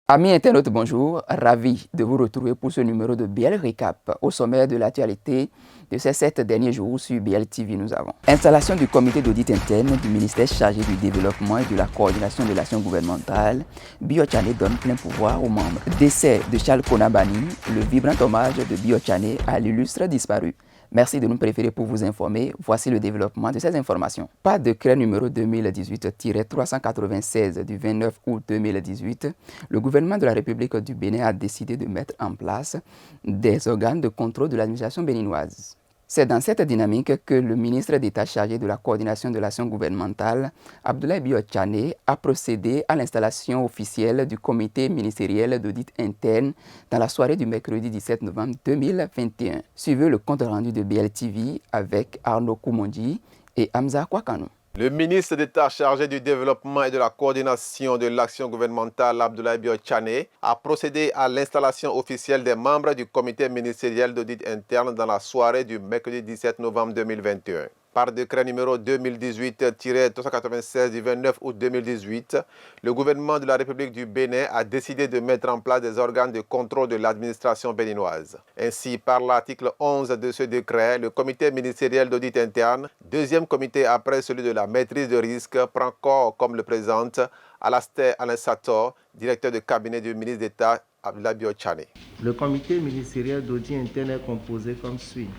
Amis internautes, bonjour. Ravi de vous retrouver pour ce numéro de BL Recap. Au sommaire de l'actualité de ces 7 derniers jours sur BL TV, nous avons installation du comité d'audit interne du ministère chargé du développement et de la coordination de l'action gouvernementale. Bio Tchane donne plein pouvoir aux membres. Décès de Charles Konabani, le vibrant hommage de Bio Tchane à l'illustre disparu. Merci de nous préférer pour vous informer. Voici le développement de ces informations. Par décret numéro 2018-396 du 29 août 2018, le gouvernement de la République du Bénin a décidé de mettre en place des organes de contrôle de l'administration béninoise. C'est dans cette dynamique que le ministre d'État chargé de la coordination de l'action gouvernementale, Abdoulaye Bio Tchane, a procédé à l'installation officielle du comité ministériel d'audit interne dans la soirée du mercredi 17 novembre 2021. Suivez le compte rendu de BLTV avec Arnaud Koumondi et Hamza Kwakano. Le ministre d'État chargé du développement et de la coordination de l'action gouvernementale, Abdoulaye Bio Tchane, a procédé à l'installation officielle des membres du comité ministériel d'audit interne dans la soirée du mercredi 17 novembre 2021. Par décret numéro 2018-396 du 29 août 2018, le gouvernement de la République du Bénin a décidé de mettre en place des organes de contrôle de l'administration béninoise. Ainsi, par l'article 11 de ce décret, le comité ministériel d'audit interne, deuxième comité après celui de la maîtrise de risque, prend corps comme le présente Alastair Alain Sator, directeur de cabinet du ministre d'État Abdoulaye Bio Tchane. Le comité ministériel d'audit interne est composé comme suit.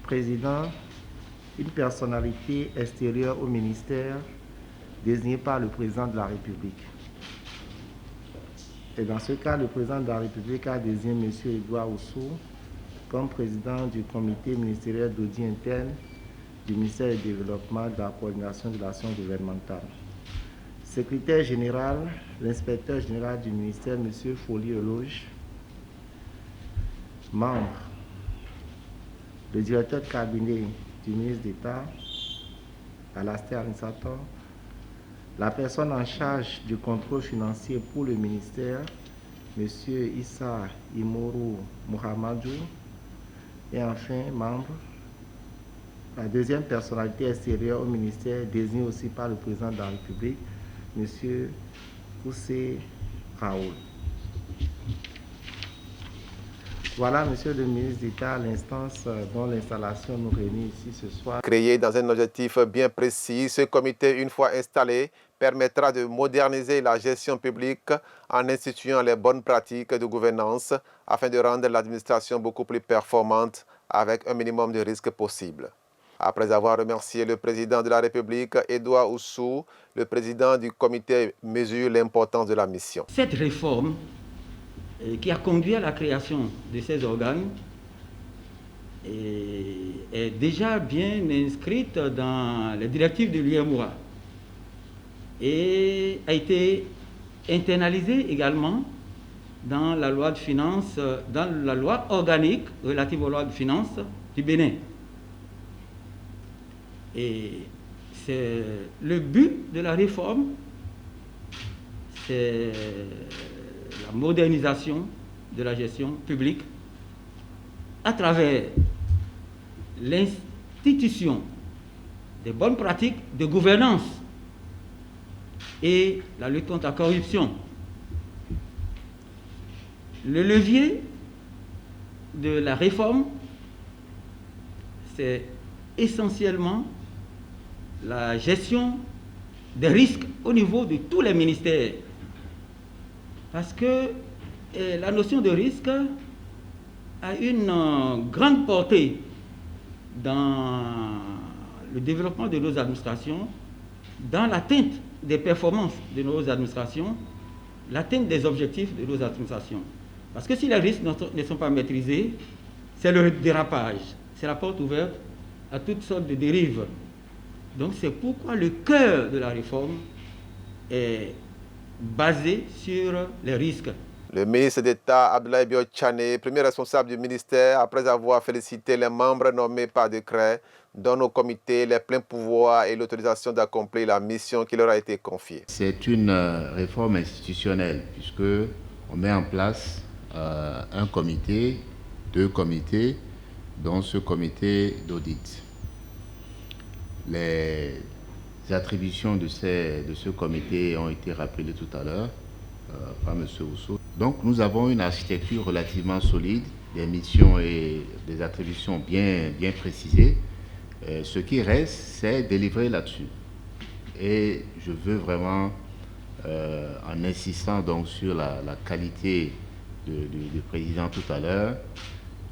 Président, une personnalité extérieure au ministère désignée par le président de la République. Et dans ce cas, le président de la République a désigné M. Edouard Oussou comme président du comité ministériel d'audit interne du ministère du Développement et de la coordination de l'action gouvernementale. Secrétaire général, l'inspecteur général du ministère, M. Folie Eloge. Membre, le directeur de cabinet du ministre d'État, Alastair Alain Sator, la personne en charge du contrôle financier pour le ministère, M. Issa Imoru Mohamedou, et enfin, membre, la deuxième personnalité extérieure au ministère, désignée aussi par le président de la République, M. Koussé Raoul. Voilà, Monsieur le ministre d'État, l'instance dont l'installation nous réunit ici ce soir. Créé dans un objectif bien précis, ce comité, une fois installé, permettra de moderniser la gestion publique en instituant les bonnes pratiques de gouvernance afin de rendre l'administration beaucoup plus performante avec un minimum de risques possible. Après avoir remercié le président de la République, Edouard Oussou, le président du comité mesure l'importance de la mission. Cette réforme qui a conduit à la création de ces organes est déjà bien inscrite dans les directives de l'UEMOA et a été internalisée également dans la loi de finances, dans la loi organique relative aux lois de finances du Bénin. Et c'est le but de la réforme, c'est la modernisation de la gestion publique à travers l'institution des bonnes pratiques de gouvernance et la lutte contre la corruption. Le levier de la réforme, c'est essentiellement la gestion des risques au niveau de tous les ministères. Parce que la notion de risque a une grande portée dans le développement de nos administrations, dans l'atteinte des performances de nos administrations, l'atteinte des objectifs de nos administrations. Parce que si les risques ne sont pas maîtrisés, c'est le dérapage, c'est la porte ouverte à toutes sortes de dérives. Donc c'est pourquoi le cœur de la réforme est basé sur les risques. Le ministre d'État Abdoulaye Bio Tchane, premier responsable du ministère, après avoir félicité les membres nommés par décret, donne au comité les pleins pouvoirs et l'autorisation d'accomplir la mission qui leur a été confiée. C'est une réforme institutionnelle puisque on met en place un comité, 2 comités, dont ce comité d'audit. Les attributions de ce comité ont été rappelées tout à l'heure. par M. Ousso. Donc nous avons une architecture relativement solide, des missions et des attributions bien précisées. Ce qui reste, c'est délivrer là-dessus. Et je veux vraiment, en insistant donc sur la qualité du président tout à l'heure,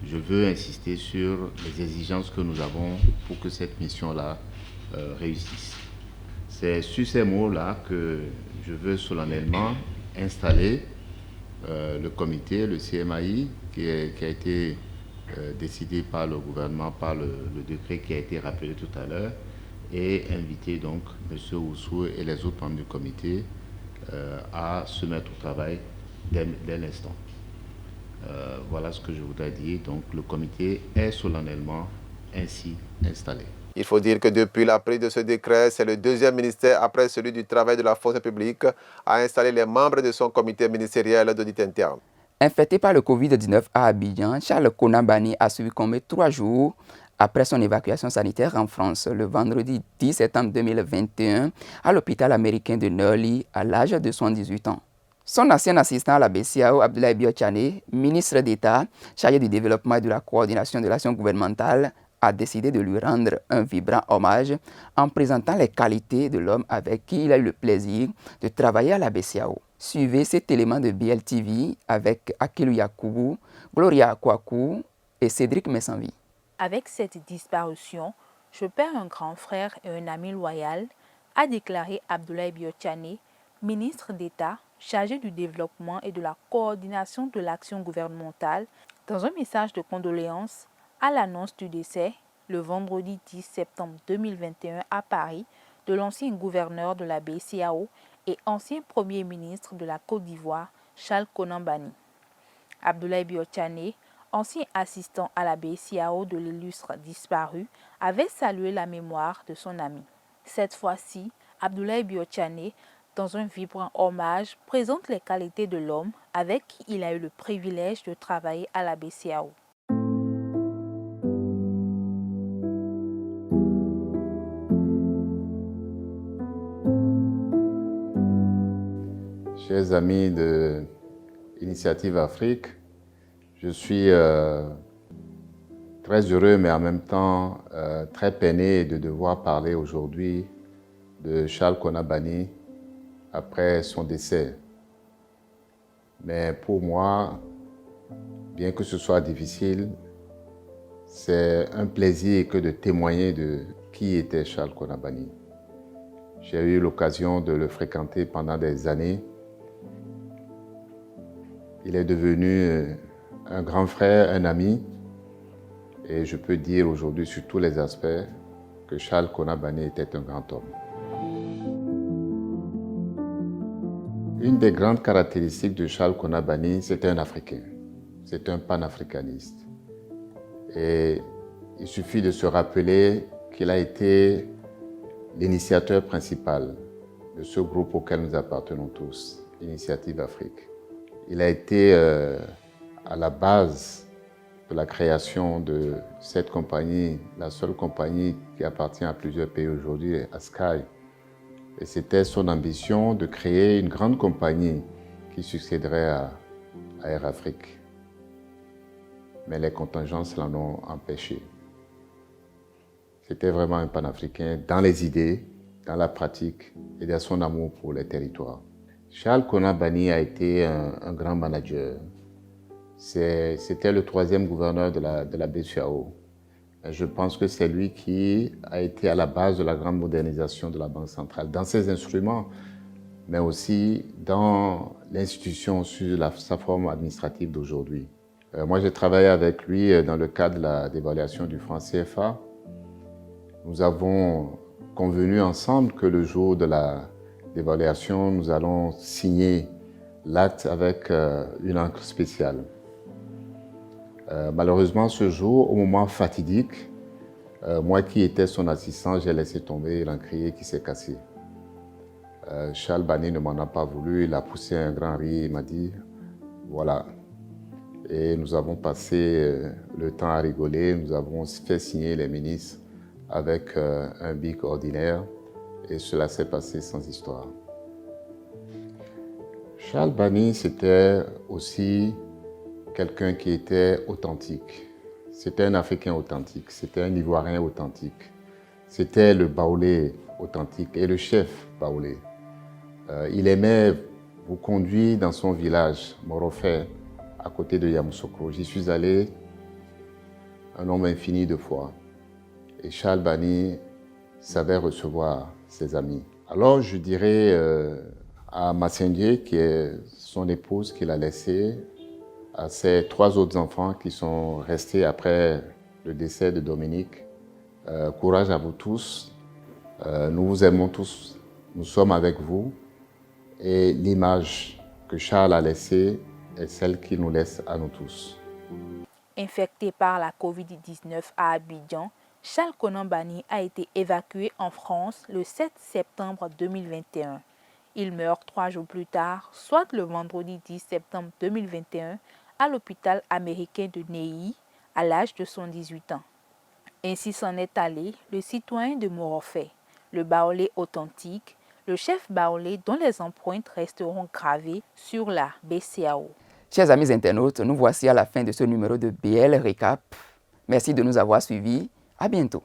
je veux insister sur les exigences que nous avons pour que cette mission-là réussisse. C'est sur ces mots-là que je veux solennellement installer le comité, le CMAI, qui a été décidé par le gouvernement, par le décret qui a été rappelé tout à l'heure, et inviter donc M. Ousso et les autres membres du comité à se mettre au travail dès l'instant. Voilà ce que je voudrais dire. Donc le comité est solennellement ainsi installé. Il faut dire que depuis la prise de ce décret, c'est le deuxième ministère après celui du travail de la fonction publique à installer les membres de son comité ministériel d'audit interne. Infecté par le Covid-19 à Abidjan, Charles Konan-Banny a succombé 3 jours après son évacuation sanitaire en France, le vendredi 10 septembre 2021, à l'hôpital américain de Neuilly, à l'âge de 78 ans. Son ancien assistant à la BCEAO, Abdoulaye Biotchane, ministre d'État chargé du développement et de la coordination de l'action gouvernementale, a décidé de lui rendre un vibrant hommage en présentant les qualités de l'homme avec qui il a eu le plaisir de travailler à la BCEAO. Suivez cet élément de BLTV avec Akilu Yakubu, Gloria Kwaku et Cédric Messanvi. Avec cette disparition, je perds un grand frère et un ami loyal, a déclaré Abdoulaye Biotchane, ministre d'État chargé du développement et de la coordination de l'action gouvernementale, dans un message de condoléances à l'annonce du décès, le vendredi 10 septembre 2021 à Paris, de l'ancien gouverneur de la BCEAO et ancien premier ministre de la Côte d'Ivoire, Charles Konan-Banny. Abdoulaye Biotchane, ancien assistant à la BCEAO de l'illustre disparu, avait salué la mémoire de son ami. Cette fois-ci, Abdoulaye Biotchane, dans un vibrant hommage, présente les qualités de l'homme avec qui il a eu le privilège de travailler à la BCEAO. Chers amis de Initiative Afrique, je suis très heureux mais en même temps très peiné de devoir parler aujourd'hui de Charles Konan-Banny après son décès. Mais pour moi, bien que ce soit difficile, c'est un plaisir que de témoigner de qui était Charles Konan-Banny. J'ai eu l'occasion de le fréquenter pendant des années. Il est devenu un grand frère, un ami, et je peux dire aujourd'hui sur tous les aspects que Charles Konan-Banny était un grand homme. Une des grandes caractéristiques de Charles Konan-Banny, c'était un Africain, c'est un panafricaniste. Et il suffit de se rappeler qu'il a été l'initiateur principal de ce groupe auquel nous appartenons tous, Initiative Afrique. Il a été à la base de la création de cette compagnie, la seule compagnie qui appartient à plusieurs pays aujourd'hui, à Sky. Et c'était son ambition de créer une grande compagnie qui succéderait à Air Afrique. Mais les contingences l'en ont empêché. C'était vraiment un panafricain dans les idées, dans la pratique et dans son amour pour les territoires. Charles Konan-Banny a été un grand manager. C'était le 3e gouverneur de la BCEAO. Je pense que c'est lui qui a été à la base de la grande modernisation de la Banque centrale, dans ses instruments, mais aussi dans l'institution sur sa forme administrative d'aujourd'hui. Moi, j'ai travaillé avec lui dans le cadre de la dévaluation du franc CFA. Nous avons convenu ensemble que le jour de la d'évaluation, nous allons signer l'acte avec une encre spéciale. Malheureusement, ce jour, au moment fatidique, moi qui étais son assistant, j'ai laissé tomber l'encrier qui s'est cassé. Charles Banny ne m'en a pas voulu, il a poussé un grand rire, il m'a dit « voilà ». Et nous avons passé le temps à rigoler, nous avons fait signer les ministres avec un bic ordinaire. Et cela s'est passé sans histoire. Charles Bani, c'était aussi quelqu'un qui était authentique. C'était un Africain authentique, c'était un Ivoirien authentique. C'était le Baoulé authentique et le chef Baoulé. Il aimait vous conduire dans son village, Morofé, à côté de Yamoussoukro. J'y suis allé un nombre infini de fois. Et Charles Bani savait recevoir ses amis. Alors je dirais à Massendie, qui est son épouse qu'il a laissée, à ses 3 autres enfants qui sont restés après le décès de Dominique, courage à vous tous, nous vous aimons tous, nous sommes avec vous et l'image que Charles a laissée est celle qu'il nous laisse à nous tous. Infecté par la COVID-19 à Abidjan, Charles Konan Bani a été évacué en France le 7 septembre 2021. Il meurt 3 jours plus tard, soit le vendredi 10 septembre 2021, à l'hôpital américain de Neuilly, à l'âge de 118 ans. Ainsi s'en est allé le citoyen de Morofé, le Baoulé authentique, le chef Baoulé dont les empreintes resteront gravées sur la BCEAO. Chers amis internautes, nous voici à la fin de ce numéro de BL Récap. Merci de nous avoir suivis. À bientôt.